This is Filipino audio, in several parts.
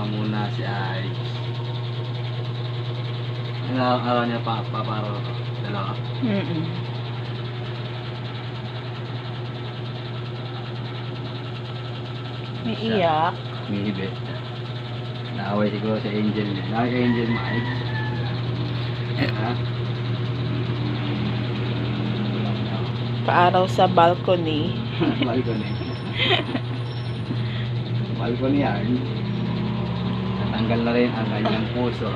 muna si Ice. Ilang araw niya paparaw to? Dalawa? May iyak. May hibit. Naaway siguro si Angel niya. Nakaka Angel mo, Ice? Ha? Paaraw sa balcony. Balcony. Balcony yan. Natanggal na rin ang kanyang puso.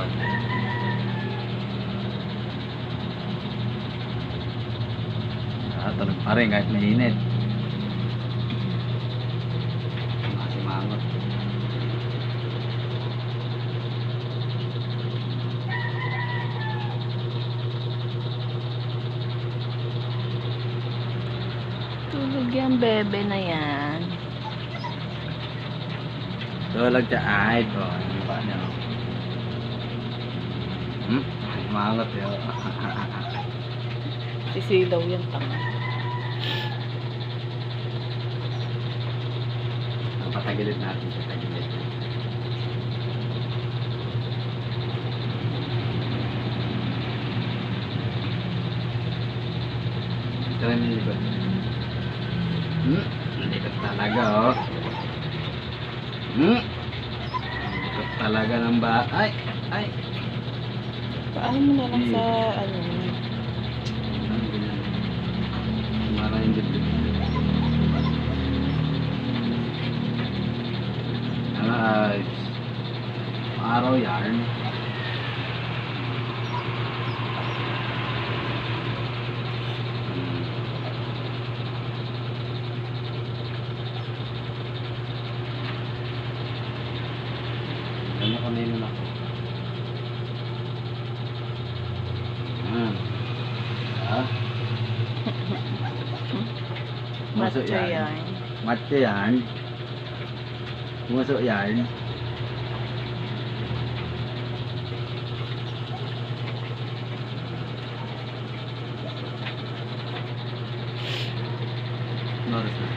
Tulog pa rin kahit mainit. Masimangot. Tulog yung bebe na yan. Tulog siya ay. Ano ba niya? Mangot yun. Sisilaw yung tanga. Patagilid natin siya. Tagilid. Ito rin yung likod. Likod talaga oh. Likod talaga ng ba... Ay! Paano mo na lang sa ano? Marang yung dibdib. Nice. Araw yarn. Ano kanino na ako? Pumasok Matcha yan. Matcha yan. Pumasok yan. Notice na.